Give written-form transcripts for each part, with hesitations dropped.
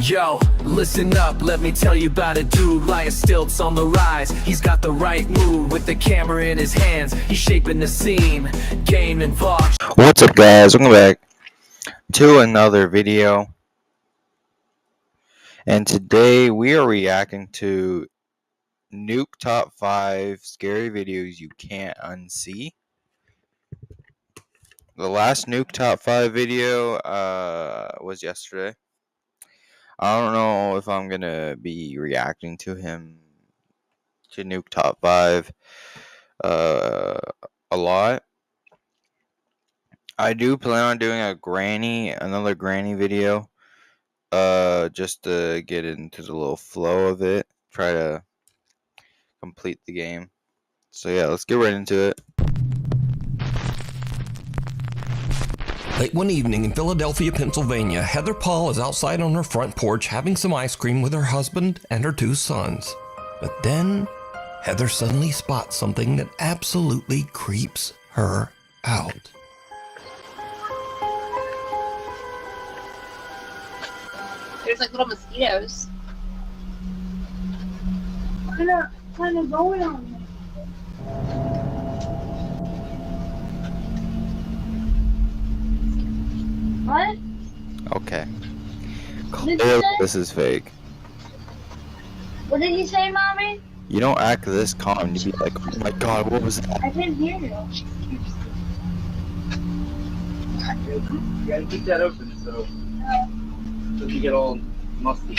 Yo, listen up, let me tell you about a dude lying stilts on the rise. He's got the right mood with the camera in his hands. He's shaping the scene, game and vlog. What's up, guys? Welcome back to another video. And today we are reacting to Nuke Top 5 Scary Videos You Can't Unsee. The last Nuke Top 5 video was yesterday. I don't know if I'm going to be reacting to Nuke Top 5 a lot. I do plan on doing another granny video, just to get into the little flow of it, try to complete the game. So yeah, let's get right into it. Late one evening in Philadelphia, Pennsylvania, Heather Paul is outside on her front porch having some ice cream with her husband and her 2 sons. But then, Heather suddenly spots something that absolutely creeps her out. There's like little mosquitoes. What kind of going on? What? Okay. Did you say? This is fake. What did you say, Mommy? You don't act this calm. You be like, oh my god, what was that? I didn't hear you. You gotta keep that open so you get all musty.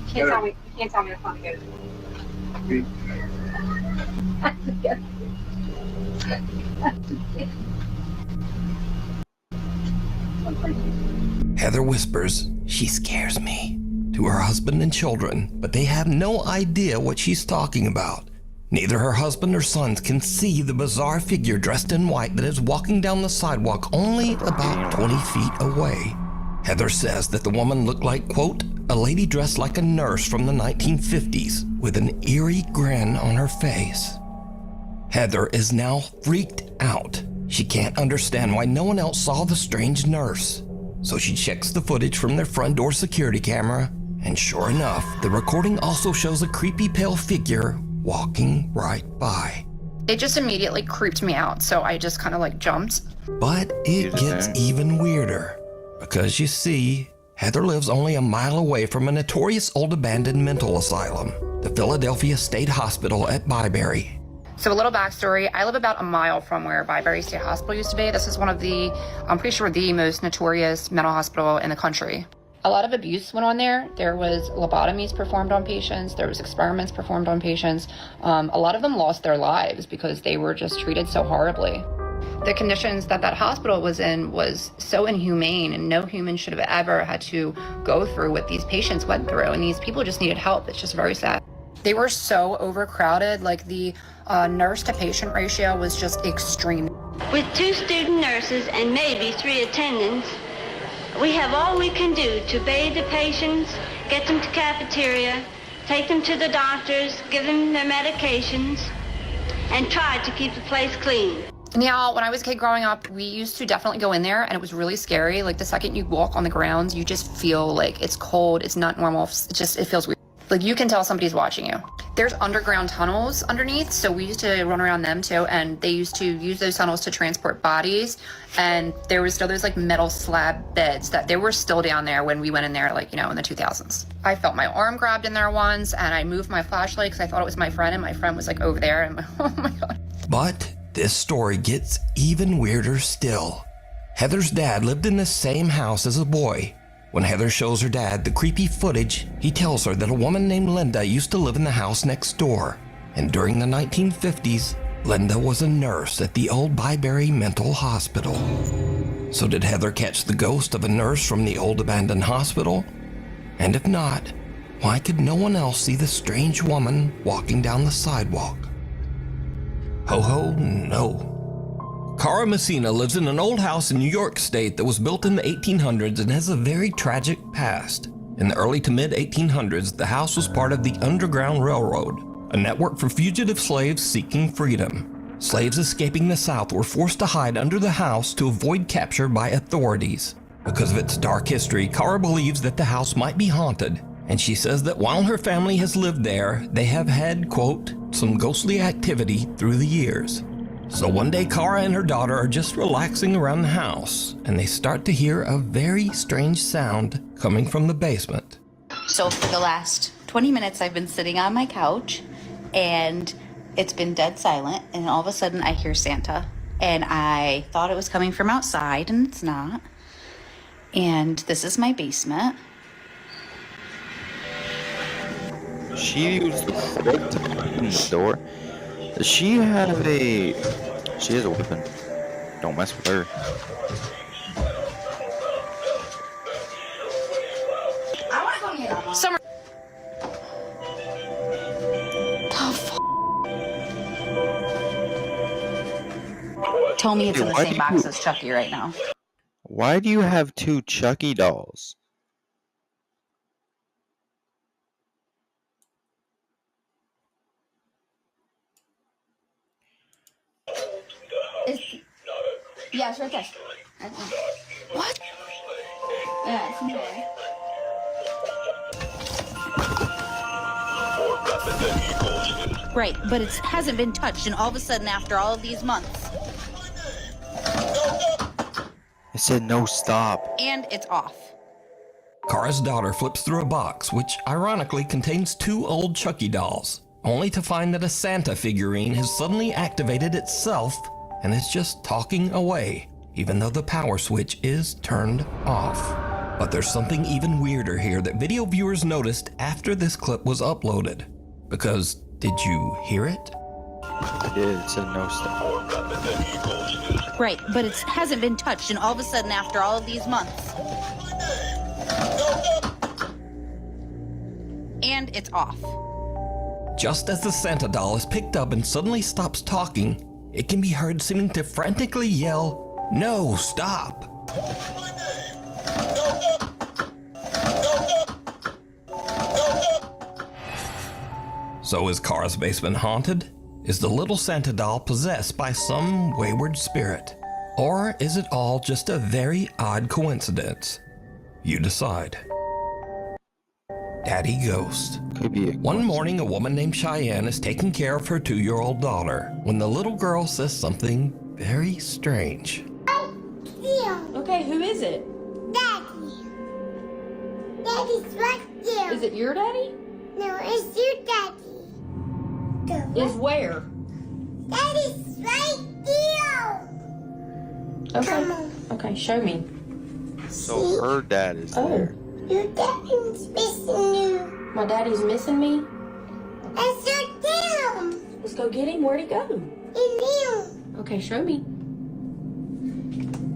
Can't tell me it's not good. Heather whispers, "She scares me," to her husband and children, but they have no idea what she's talking about. Neither her husband or sons can see the bizarre figure dressed in white that is walking down the sidewalk only about 20 feet away. Heather says that the woman looked like, quote, a lady dressed like a nurse from the 1950s with an eerie grin on her face. Heather is now freaked out. She can't understand why no one else saw the strange nurse. So she checks the footage from their front door security camera, and sure enough, the recording also shows a creepy pale figure walking right by. It just immediately creeped me out, so I just kind of like jumped. But it gets even weirder, because you see, Heather lives only a mile away from a notorious old abandoned mental asylum, the Philadelphia State Hospital at Byberry. So a little backstory, I live about a mile from where Byberry State Hospital used to be. This is one of the, I'm pretty sure, the most notorious mental hospital in the country. A lot of abuse went on there. There was lobotomies performed on patients. There was experiments performed on patients. A lot of them lost their lives because they were just treated so horribly. The conditions that hospital was in was so inhumane, and no human should have ever had to go through what these patients went through, and these people just needed help. It's just very sad. They were so overcrowded, like the nurse to patient ratio was just extreme. With 2 student nurses and maybe 3 attendants, we have all we can do to bathe the patients, get them to cafeteria, take them to the doctors, give them their medications, and try to keep the place clean. Now, when I was a kid growing up, we used to definitely go in there, and it was really scary. Like the second you walk on the grounds, you just feel like it's cold, it's not normal, it feels weird. Like you can tell somebody's watching you. There's underground tunnels underneath, so we used to run around them too, and they used to use those tunnels to transport bodies, and there was still those like metal slab beds that they were still down there when we went in there, like, you know, in the 2000s. I felt my arm grabbed in there once, and I moved my flashlight because I thought it was my friend, and my friend was like over there, and oh my god. But this story gets even weirder still. Heather's dad lived in the same house as a boy. When Heather shows her dad the creepy footage, he tells her that a woman named Linda used to live in the house next door. And during the 1950s, Linda was a nurse at the old Byberry Mental Hospital. So did Heather catch the ghost of a nurse from the old abandoned hospital? And if not, why could no one else see the strange woman walking down the sidewalk? Ho ho, no. Cara Messina lives in an old house in New York State that was built in the 1800s and has a very tragic past. In the early to mid-1800s, the house was part of the Underground Railroad, a network for fugitive slaves seeking freedom. Slaves escaping the South were forced to hide under the house to avoid capture by authorities. Because of its dark history, Kara believes that the house might be haunted, and she says that while her family has lived there, they have had, quote, some ghostly activity through the years. So one day, Kara and her daughter are just relaxing around the house, and they start to hear a very strange sound coming from the basement. So for the last 20 minutes, I've been sitting on my couch, and it's been dead silent, and all of a sudden I hear Santa. And I thought it was coming from outside, and it's not. And this is my basement. She used the fork to open the door. Does she have a... She has a weapon. Don't mess with her. Summer. Tell me it's in Dude, the why same do box you- as Chucky right now. Why do you have 2 Chucky dolls? Yeah, it's right there. What? Yeah, it's in there. Right, but it hasn't been touched, and all of a sudden, after all of these months, I said no, stop. and it's off. Kara's daughter flips through a box, which ironically contains 2 old Chucky dolls, only to find that a Santa figurine has suddenly activated itself and is just talking away, even though the power switch is turned off. But there's something even weirder here that video viewers noticed after this clip was uploaded. Because, did you hear it? I did. It said no, stop. Right, but it hasn't been touched, and all of a sudden, after all of these months, and it's off. Just as the Santa doll is picked up and suddenly stops talking, it can be heard seeming to frantically yell, "No, stop!" So is Kara's basement haunted? Is the little Santa doll possessed by some wayward spirit? Or is it all just a very odd coincidence? You decide. Daddy Ghost. Could be a One morning, a woman named Cheyenne is taking care of her 2-year-old daughter when the little girl says something very strange. Okay, who is it? Daddy. Daddy's right there. Is it your daddy? No, it's your daddy. Is where? Daddy's right there. Okay. Come on. Okay, show me. So her dad is Oh, there. Your daddy's missing you. my daddy's missing me. That's your him. Let's go get him. Where'd he go? In you. Okay, show me.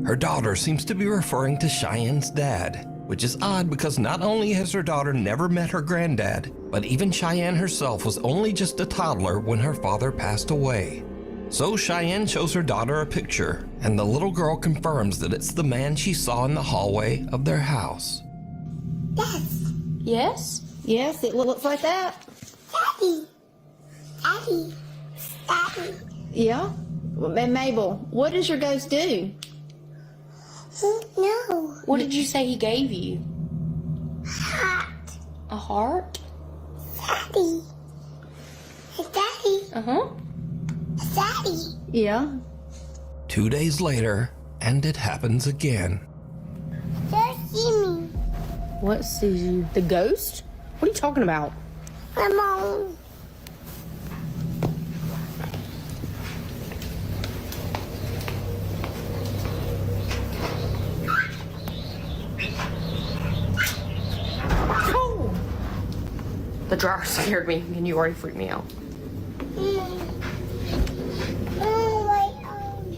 Her daughter seems to be referring to Cheyenne's dad, which is odd because not only has her daughter never met her granddad, but even Cheyenne herself was only just a toddler when her father passed away. So Cheyenne shows her daughter a picture, and the little girl confirms that it's the man she saw in the hallway of their house. Yes? Yes, it looks like that. Daddy. Daddy. Daddy. Yeah? And Mabel, what does your ghost do? No. What did you say he gave you? Hot. A heart? Daddy. Daddy. Uh-huh. Daddy. Yeah. 2 days later, and it happens again. Just see me. What sees you? The ghost? What are you talking about? My mom. Oh! The dryer scared me, and you already freaked me out. Oh, my arm.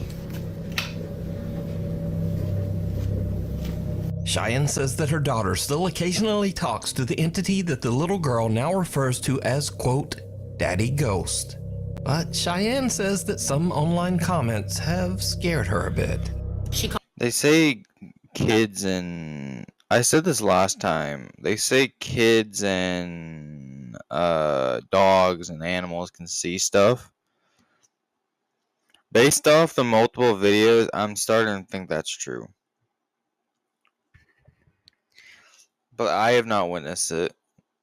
Cheyenne says that her daughter still occasionally talks to the entity that the little girl now refers to as, quote, Daddy Ghost. But Cheyenne says that some online comments have scared her a bit. They say kids and... I said this last time. They say kids and dogs and animals can see stuff. Based off the multiple videos, I'm starting to think that's true. But I have not witnessed it.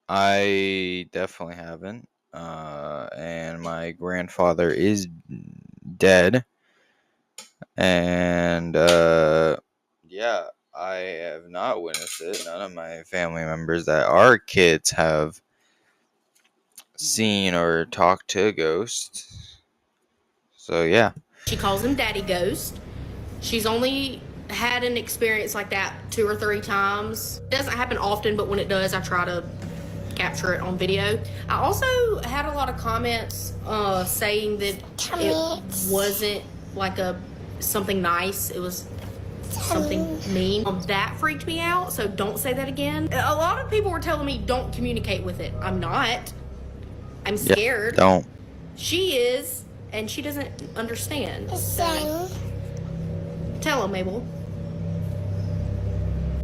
I definitely haven't. And my grandfather is dead. And yeah, I have not witnessed it. None of my family members that are kids have seen or talked to a ghost. So yeah. She calls him Daddy Ghost. She's only had an experience like that 2 or 3 times. It doesn't happen often, but when it does, I try to capture it on video. I also had a lot of comments saying that it wasn't like something nice. It was something mean. That freaked me out, so don't say that again. A lot of people were telling me don't communicate with it. I'm not. I'm scared. Don't. She is, and she doesn't understand. So. Tell him, Mabel.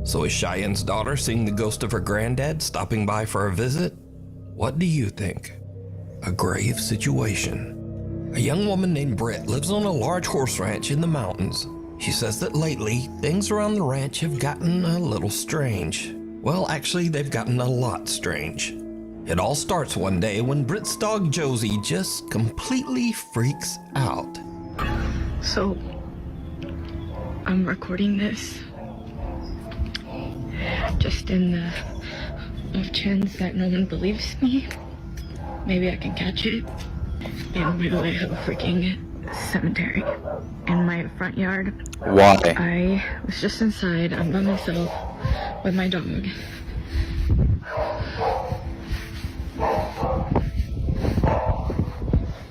So is Cheyenne's daughter seeing the ghost of her granddad stopping by for a visit? What do you think? A grave situation. A young woman named Britt lives on a large horse ranch in the mountains. She says that lately, things around the ranch have gotten a little strange. Well, actually, they've gotten a lot strange. It all starts one day when Britt's dog Josie just completely freaks out. So, I'm recording this just in the off chance that no one believes me. Maybe I can catch it. And by the way, I have a freaking cemetery in my front yard. Why? I was just inside. I'm by myself with my dog.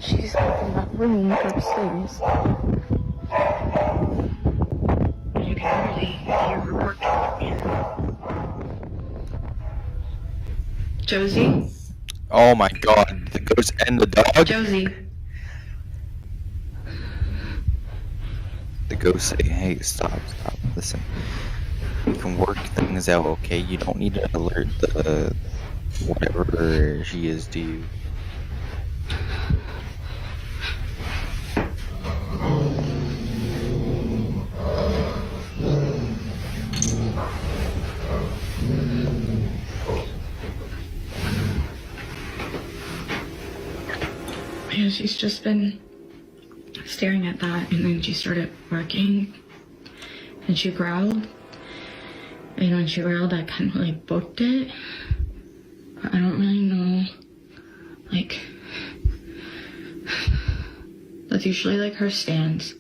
She's up in that room upstairs. You can literally hear her working from here. Josie? Oh my god, the ghost and the dog? Josie? The ghost say, hey, stop, listen. You can work things out, okay? You don't need to alert the whatever she is to you. Yeah, she's just been staring at that, and then she started barking, and she growled. And when she growled, I kind of like booked it. But I don't really know, like, that's usually like her stance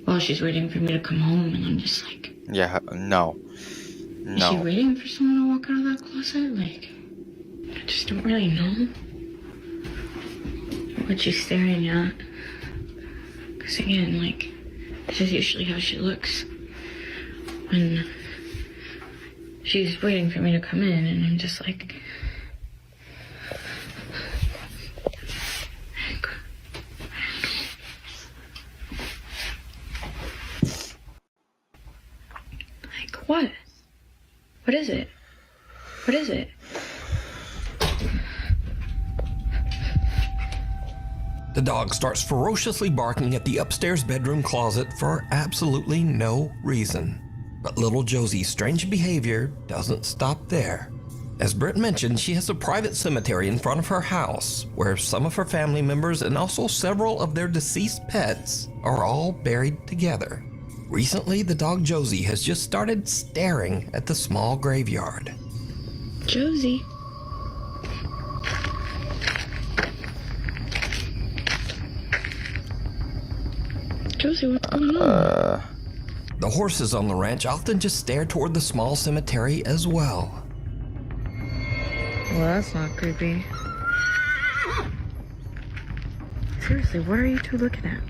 while she's waiting for me to come home, and I'm just like, Yeah, no. is she waiting for someone to walk out of that closet? Like, I just don't really know what she's staring at. Because again, like, this is usually how she looks when she's waiting for me to come in, and I'm just like, what? What is it? What is it? The dog starts ferociously barking at the upstairs bedroom closet for absolutely no reason. But little Josie's strange behavior doesn't stop there. As Britt mentioned, she has a private cemetery in front of her house where some of her family members and also several of their deceased pets are all buried together. Recently, the dog Josie has just started staring at the small graveyard. Josie? Josie, what's going on? The horses on the ranch often just stare toward the small cemetery as well. Well, that's not creepy. Seriously, what are you two looking at?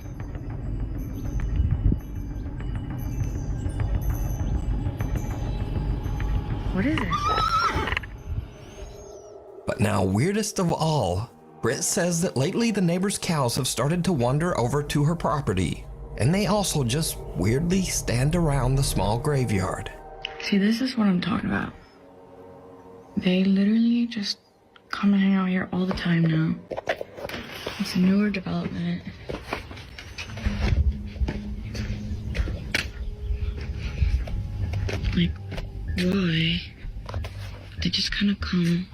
What is it? But now, weirdest of all, Britt says that lately the neighbors' cows have started to wander over to her property, and they also just weirdly stand around the small graveyard. See, this is what I'm talking about. They literally just come and hang out here all the time now. It's a newer development. like, why? They just kind of come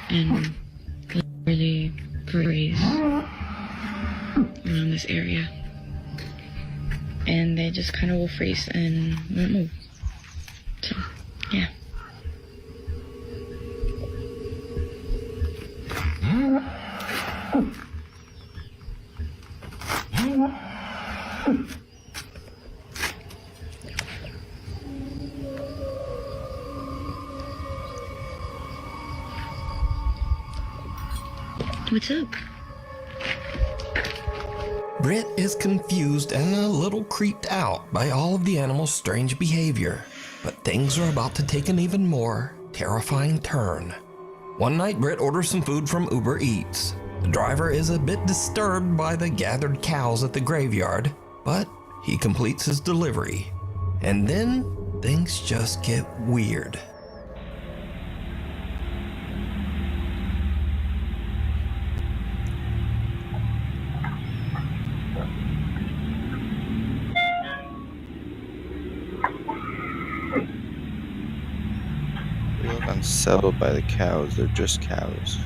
and really freeze around this area. And they just kind of will freeze and won't move. So, yeah. What's up? Britt is confused and a little creeped out by all of the animals' strange behavior, but things are about to take an even more terrifying turn. One night, Britt orders some food from Uber Eats. The driver is a bit disturbed by the gathered cows at the graveyard, but he completes his delivery. And then things just get weird. They look unsettled by the cows. They're just cows.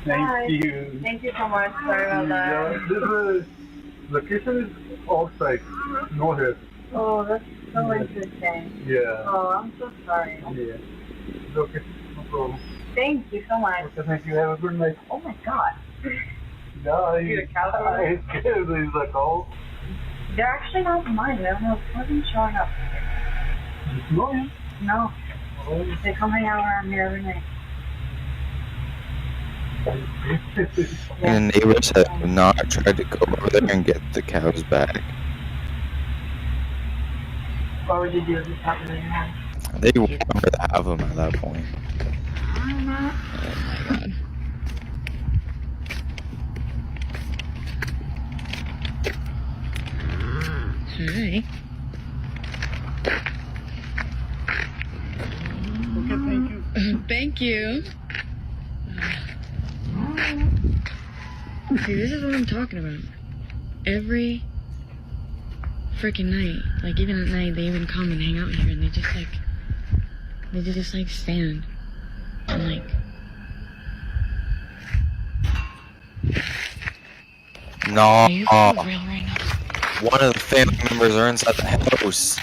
Thank you. Thank you so much. Sorry about that. This location is outside. No here. Oh, that's so interesting. Yeah. Oh, I'm so sorry. Yeah. It's okay. No problem. Thank you so much. Okay, thank you. Have a good night. Oh my god. No, You a cow? it's good. He's like, oh. They're actually not mine. They're not showing up. No, yeah. No. Oh. They come hang out around here every night. And the neighbors have not tried to go over there and get the cows back. What would you do if this happened in your house? They would never have them at that point. Oh my god. Hi. Okay, thank you. Thank you. See, this is what I'm talking about. Every freaking night, like even at night, they even come and hang out here, and they just like stand and like. No. Are you for real right now? One of the family members are inside the house.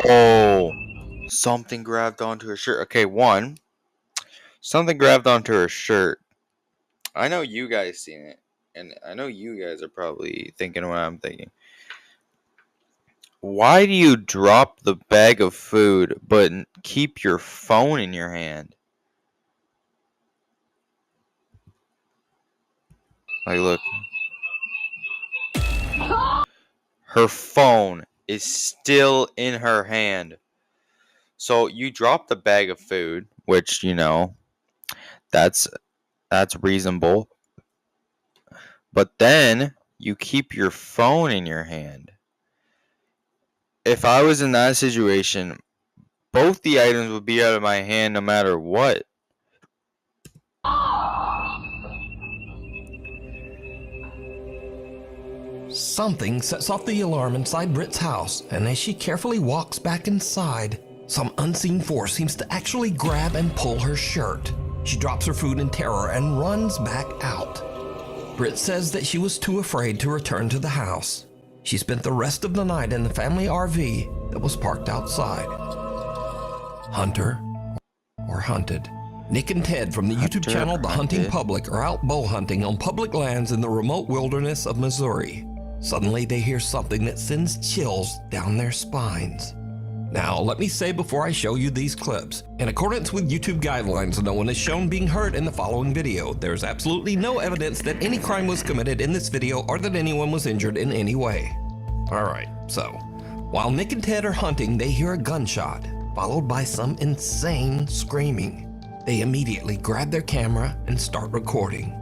Oh, something grabbed onto her shirt. Okay, one, something grabbed onto her shirt. I know you guys seen it, and I know you guys are probably thinking what I'm thinking. Why do you drop the bag of food but keep your phone in your hand? Like, look. Her phone is still in her hand. So you drop the bag of food, which, you know, that's reasonable. But then you keep your phone in your hand. If I was in that situation, both the items would be out of my hand no matter what. Something sets off the alarm inside Britt's house, and as she carefully walks back inside, some unseen force seems to actually grab and pull her shirt. She drops her food in terror and runs back out. Britt says that she was too afraid to return to the house. She spent the rest of the night in the family RV that was parked outside. Hunter or hunted. Nick and Ted from the YouTube channel The Hunting Public are out bow hunting on public lands in the remote wilderness of Missouri. Suddenly they hear something that sends chills down their spines. Now, let me say before I show you these clips, in accordance with YouTube guidelines, no one is shown being hurt in the following video. There's absolutely no evidence that any crime was committed in this video or that anyone was injured in any way. Alright, so, while Nick and Ted are hunting, they hear a gunshot, followed by some insane screaming. They immediately grab their camera and start recording.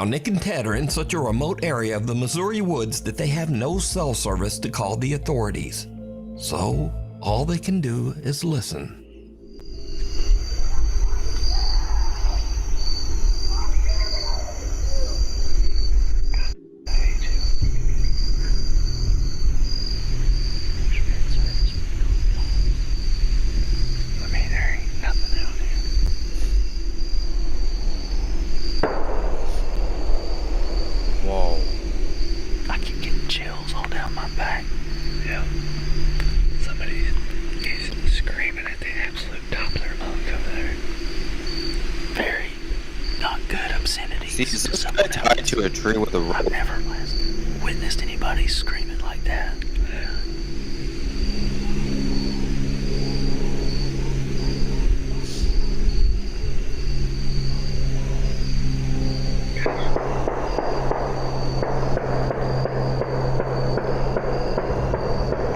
Now, Nick and Ted are in such a remote area of the Missouri woods that they have no cell service to call the authorities. So, all they can do is listen. Whoa. I keep getting chills all down my back. Yeah. Somebody is screaming at the absolute top of their lungs over there. Very not good obscenities. See, is this guy tied to a tree with a rope? I've never witnessed anybody screaming like that. Yeah.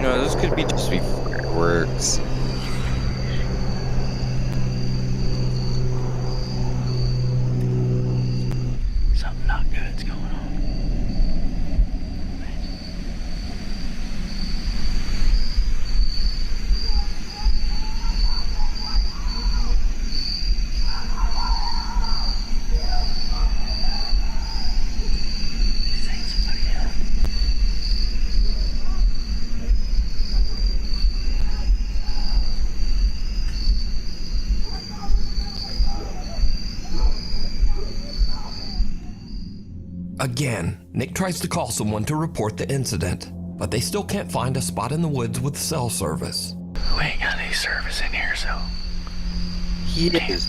No, this could be just be fireworks. Something not good's going on. Again, Nick tries to call someone to report the incident, but they still can't find a spot in the woods with cell service. We ain't got any service in here, so He is.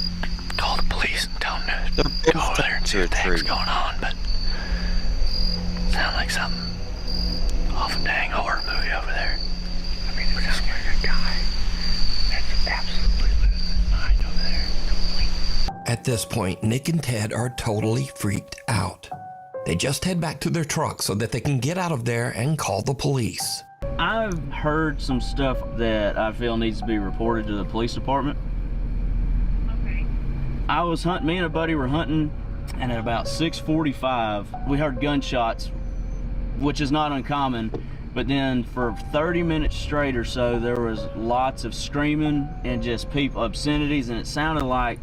call the police and tell them to go over there and see what the heck's going on, but sound like something off a dang horror movie over there. I mean, we're just scaring a guy that's absolutely losing his mind over there. Completely. At this point, Nick and Ted are totally freaked out. They just head back to their truck so that they can get out of there and call the police. I've heard some stuff that I feel needs to be reported to the police department. Okay. I was hunting, me and a buddy were hunting, and at about 6:45, we heard gunshots, which is not uncommon, but then for 30 minutes straight or so, there was lots of screaming and just people, obscenities, and it sounded like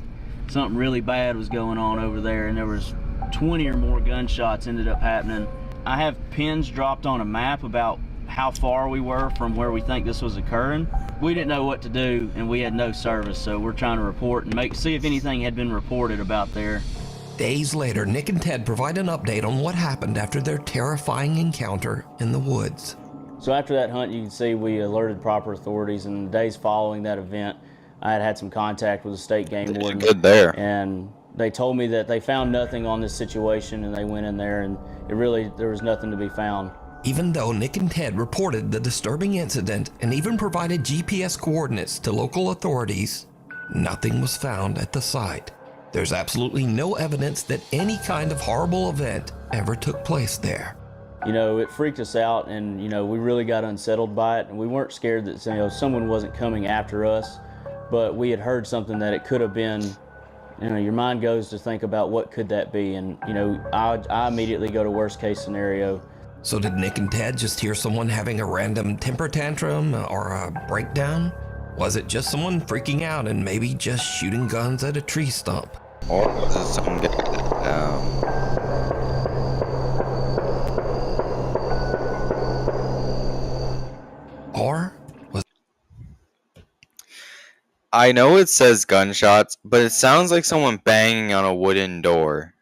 something really bad was going on over there, and there was 20 or more gunshots ended up happening. I have pins dropped on a map about how far we were from where we think this was occurring. We didn't know what to do, and we had no service, so we're trying to report and see if anything had been reported about there. Days later, Nick and Ted provide an update on what happened after their terrifying encounter in the woods. So after that hunt, you can see we alerted proper authorities, and the days following that event, I had some contact with the state game warden. Good there. And they told me that they found nothing on this situation, and they went in there, and there was nothing to be found. Even though Nick and Ted reported the disturbing incident and even provided GPS coordinates to local authorities, nothing was found at the site. There's absolutely no evidence that any kind of horrible event ever took place there. You know, it freaked us out, and we really got unsettled by it, and we weren't scared that someone wasn't coming after us, but we had heard something that it could have been. Your mind goes to think about what could that be, and I immediately go to worst case scenario. So did Nick and Ted just hear someone having a random temper tantrum or a breakdown? Was it just someone freaking out and maybe just shooting guns at a tree stump? Or was it some guy Or was I know it says gunshots, but it sounds like someone banging on a wooden door.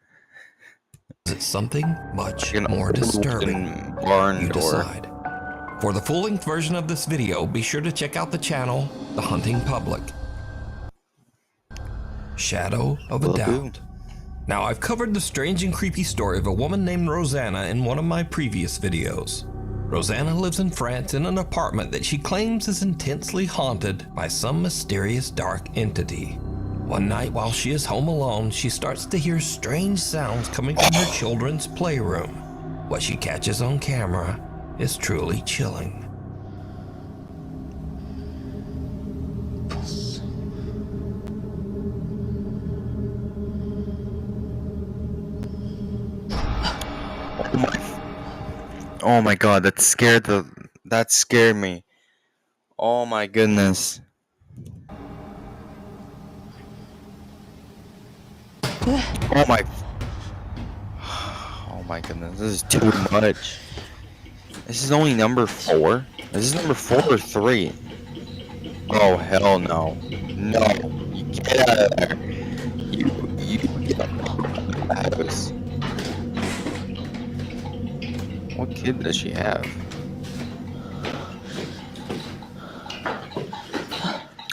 it something much Like an more old disturbing? wooden barn You door. decide. For the full-length version of this video, be sure to check out the channel, The Hunting Public. Shadow of a Will do. Doubt. Now, I've covered the strange and creepy story of a woman named Rosanna in one of my previous videos. Rosanna lives in France in an apartment that she claims is intensely haunted by some mysterious dark entity. One night while she is home alone, she starts to hear strange sounds coming from her children's playroom. What she catches on camera is truly chilling. Oh my god, that scared me. Oh my goodness. Oh my. Oh my goodness, this is too much. This is only number 4? Is this number 4 or 3? Oh hell no. No. You get out of there. You get out of the house. What kid does she have?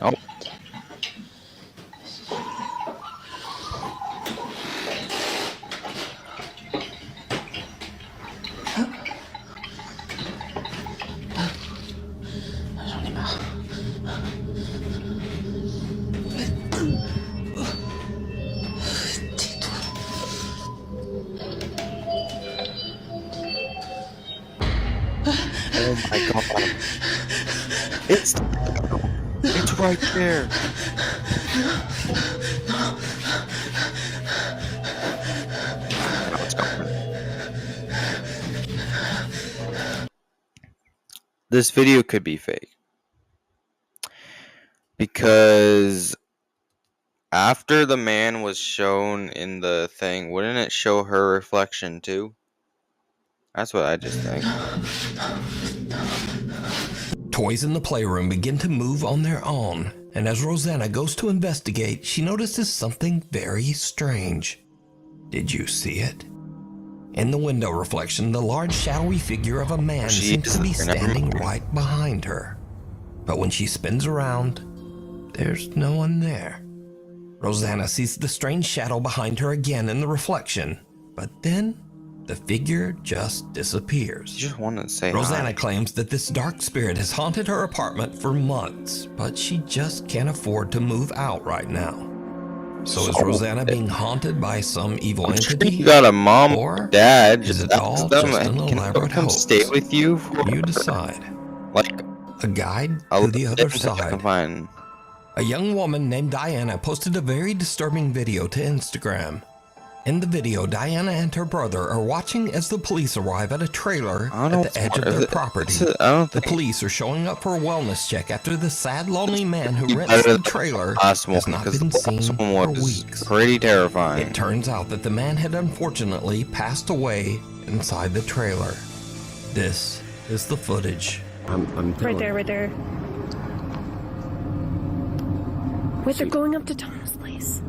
Oh. Oh my god. It's right there. This video could be fake. Because after the man was shown in the thing, wouldn't it show her reflection too? That's what I just think. Toys in the playroom begin to move on their own, and as Rosanna goes to investigate, she notices something very strange. Did you see it? In the window reflection, the large shadowy figure of a man seems to be standing right behind her. But when she spins around, there's no one there. Rosanna sees the strange shadow behind her again in the reflection, but then the figure just disappears. You just want to say Rosanna hi. claims that this dark spirit has haunted her apartment for months, but she just can't afford to move out right now. So is Rosanna being haunted by some evil entity? You got a mom or dad. is Just it all ask them. just an Can I elaborate come hoax? stay with you? You decide. Like a guide to the other side. Fine. A young woman named Diana posted a very disturbing video to Instagram. In the video, Diana and her brother are watching as the police arrive at a trailer at the edge of their property. The police are showing up for a wellness check after the sad, lonely man who rents the trailer has not been seen for weeks. Pretty terrifying. It turns out that the man had unfortunately passed away inside the trailer. This is the footage. Right there. Wait, they're going up to Tom's place.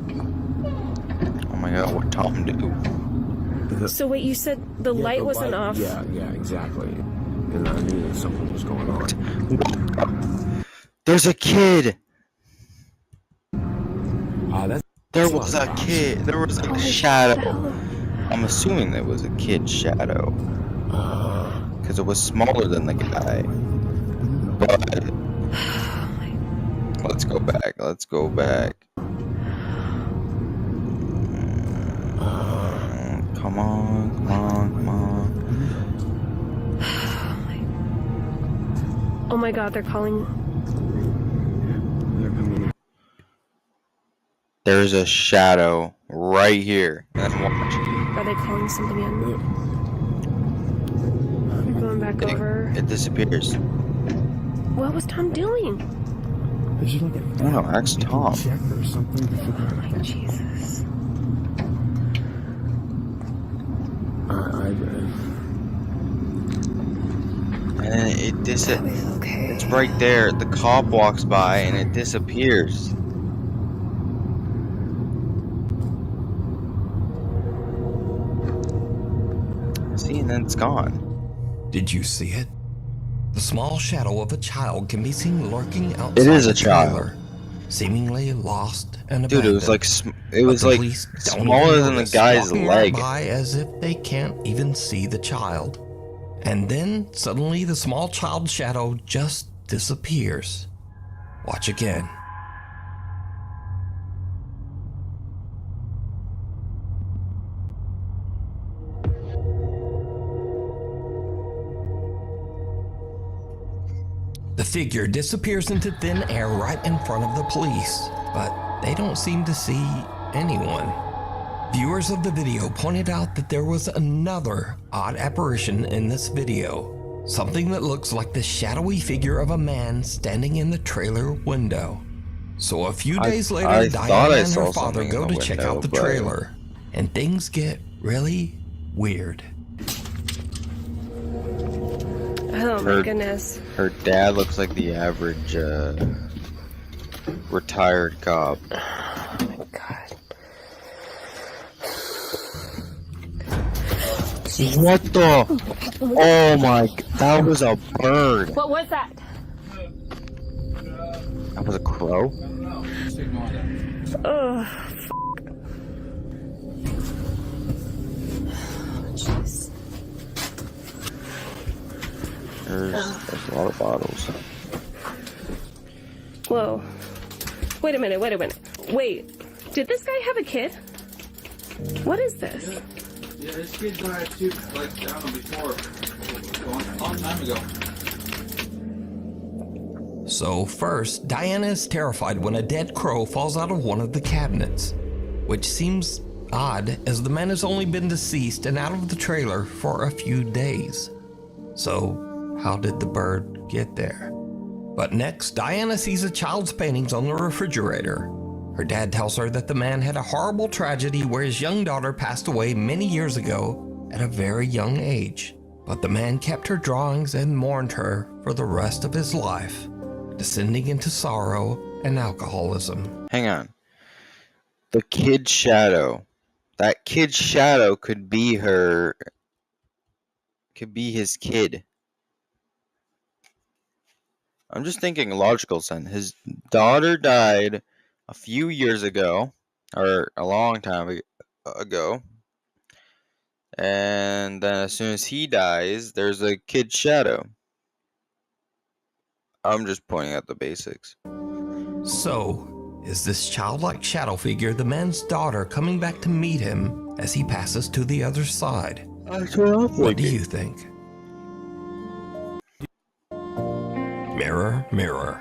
Oh my god, what Tom do? So wait, you said the light wasn't off? Yeah, exactly. And I knew that something was going on. There's a kid! There That's was a kid. There was a shadow. I'm assuming there was a kid shadow. Because it was smaller than the guy. But let's go back. Come on. Oh my god, they're calling. There's a shadow right here. And watch. Are they calling something in? They're going back over. It disappears. What was Tom doing? Did you look at I don't know, ask Tom. check or something to figure out? Oh my Jesus. And then it's right there. The cop walks by and it disappears. See, and then it's gone. Did you see it? The small shadow of a child can be seen lurking outside It is a the trailer, child. seemingly lost and Dude, abandoned. it was like Police don't smaller even than the notice, guy's walking right leg. by as if they can't even see the child. And then suddenly the small child shadow just disappears. Watch again. The figure disappears into thin air right in front of the police, but they don't seem to see anyone. Viewers of the video pointed out that there was another odd apparition in this video. Something that looks like the shadowy figure of a man standing in the trailer window. So a few days later, Diana and her father go to check out the trailer, and things get really weird. Oh my goodness. Her dad looks like the average retired cop. Oh my god. What the? Oh my, that was a bird. What was that? That was a crow? Oh, jeez. There's a lot of bottles. Whoa. Wait a minute, wait a minute. Wait, did this guy have a kid? What is this? Yeah, this kid died too, like down before, a long time ago. So first, Diana is terrified when a dead crow falls out of one of the cabinets, which seems odd as the man has only been deceased and out of the trailer for a few days. So how did the bird get there? But next, Diana sees a child's paintings on the refrigerator. Her dad tells her that the man had a horrible tragedy where his young daughter passed away many years ago at a very young age. But the man kept her drawings and mourned her for the rest of his life, descending into sorrow and alcoholism. Hang on. The kid's shadow. That kid's shadow could be her. Could be his kid. I'm just thinking logical sense. His daughter died a few years ago, or a long time ago. And then as soon as he dies, there's a kid's shadow. I'm just pointing out the basics. So, is this childlike shadow figure the man's daughter coming back to meet him as he passes to the other side? That's what I'm thinking. What do you think? Mirror, mirror.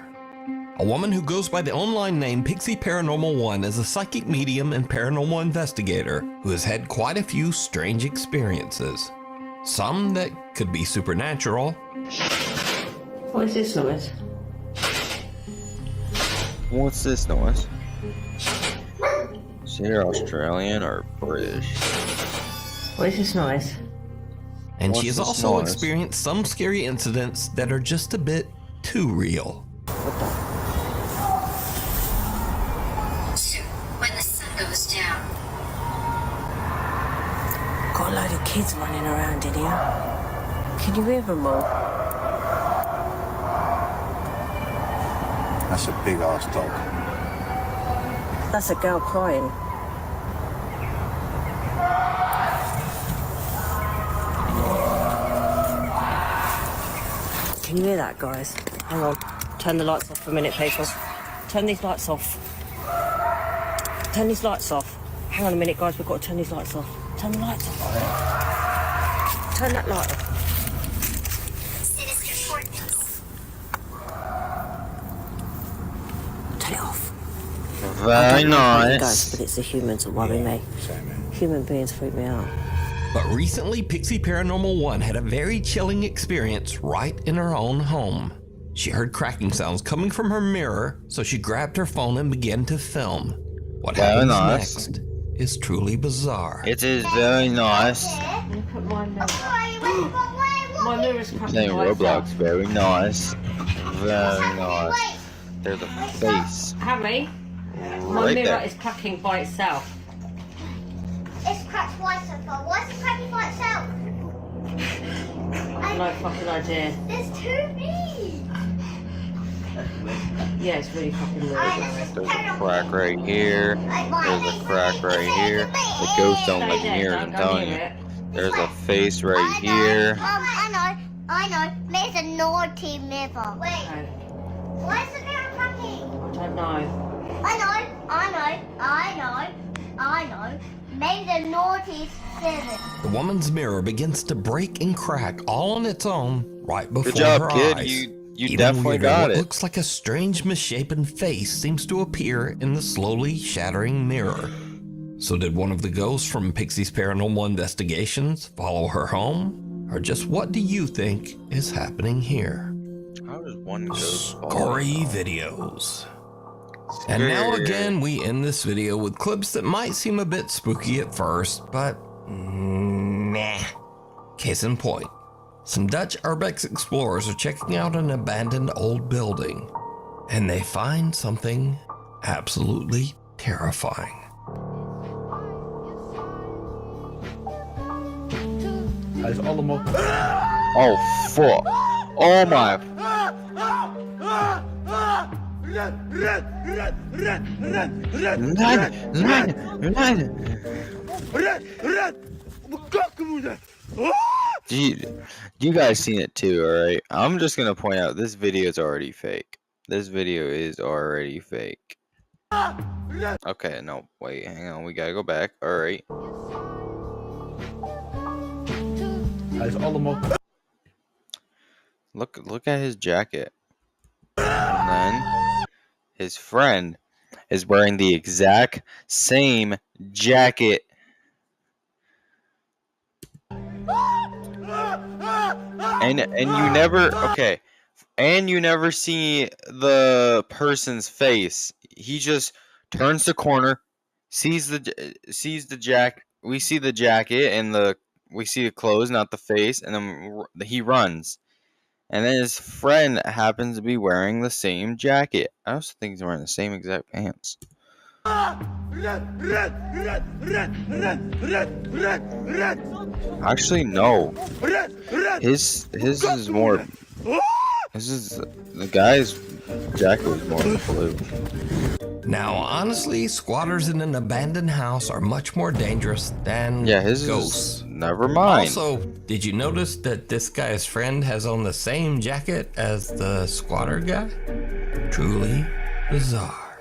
A woman who goes by the online name Pixie Paranormal 1 is a psychic medium and paranormal investigator who has had quite a few strange experiences. Some that could be supernatural. What is this noise? What's this noise? Is it Australian or British? What is this noise? And What's she has this also noise? experienced some scary incidents that are just a bit too real. When the sun goes down. Got a load of kids running around in here. Can you hear them all? That's a big ass dog. That's a girl crying. Can you hear that, guys? Hang on. Turn the lights off for a minute, people. Turn these lights off. Turn these lights off. Hang on a minute, guys. We've got to turn these lights off. Turn the lights off. Turn that light off. Sinister shortness. Turn it off. Very Guys, nice. but it's the humans that worry me. Human beings freak me out. But recently, Pixie Paranormal 1 had a very chilling experience right in her own home. She heard cracking sounds coming from her mirror, so she grabbed her phone and began to film. What happens next is truly bizarre. It is very nice. Look at my mirror. My mirror's cracking Playing by Roblox, itself. very nice. Very nice. There's a face. Harry, my Right mirror there. is cracking by itself. It's cracked twice so far. Why is it cracking by itself? I've no fucking idea. There's too big. Yeah, it's really fucking weird. There's a crack right here. There's a crack right here. The ghosts don't like mirrors, I'm telling you. There's a face right here. I know. There's a naughty mirror. Wait. Why is the mirror cracking? I don't know. I know. Maybe the naughty 7. The woman's mirror begins to break and crack all on its own right before Good job, her kid. eyes. You Even definitely weirder, got what it. looks like a strange misshapen face seems to appear in the slowly shattering mirror. So did one of the ghosts from Pixie's Paranormal Investigations follow her home? Or just what do you think is happening here? How does one ghost follow? Gory videos. And now again, we end this video with clips that might seem a bit spooky at first, but nah. Case in point, some Dutch urbex explorers are checking out an abandoned old building, and they find something absolutely terrifying. Hij is allemaal... Oh, fuck. Oh my. You guys seen it too, alright? I'm just gonna point out this video is already fake. This video is already fake. Okay, no, wait, hang on, we gotta go back. Alright. Hij is allemaal... Look at his jacket. And then his friend is wearing the exact same jacket. And you never see the person's face. He just turns the corner, sees the jacket. We see the jacket and we see the clothes, not the face, and then he runs. And then his friend happens to be wearing the same jacket. I also think he's wearing the same exact pants. Actually, no. His is more. The guy's jacket was more blue. Now, honestly, squatters in an abandoned house are much more dangerous than his ghosts. Is, never mind. Also, did you notice that this guy's friend has on the same jacket as the squatter guy? Truly bizarre.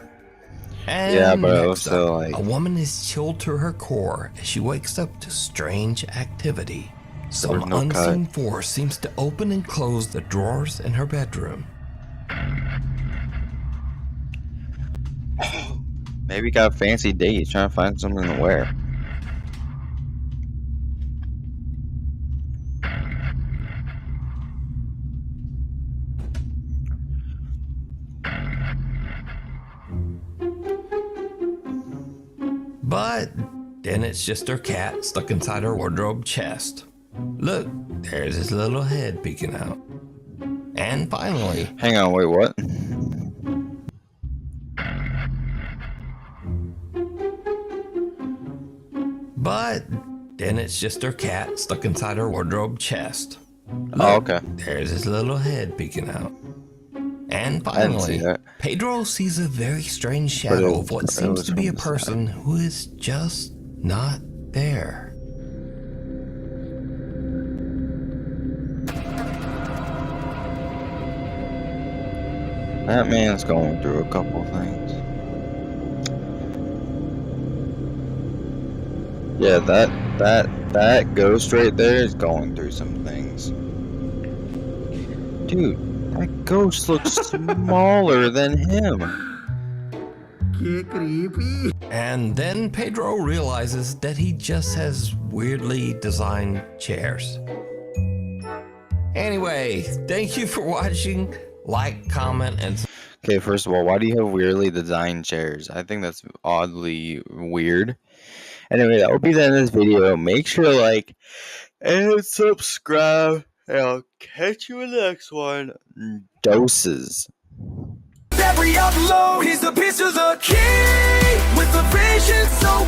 And yeah, but next also up, a woman is chilled to her core as she wakes up to strange activity. Some unseen force seems to open and close the drawers in her bedroom. Maybe he got a fancy date. He's trying to find something to wear. But then it's just her cat stuck inside her wardrobe chest. Look, there's his little head peeking out. And finally... Hang on, wait, what? But then it's just her cat stuck inside her wardrobe chest. Look, oh, okay. There's his little head peeking out. And finally, Pedro sees a very strange shadow of what seems to be a person who is just not there. That man's going through a couple things. Yeah, that ghost right there is going through some things. Dude, that ghost looks smaller than him. Get creepy. And then Pedro realizes that he just has weirdly designed chairs. Anyway, thank you for watching. Like, comment, and... Okay, first of all, why do you have weirdly designed chairs? I think that's oddly weird. Anyway, that will be the end of this video. Make sure to like and subscribe. And I'll catch you in the next one. Doses. Every upload, he's the picture, the key with the vision so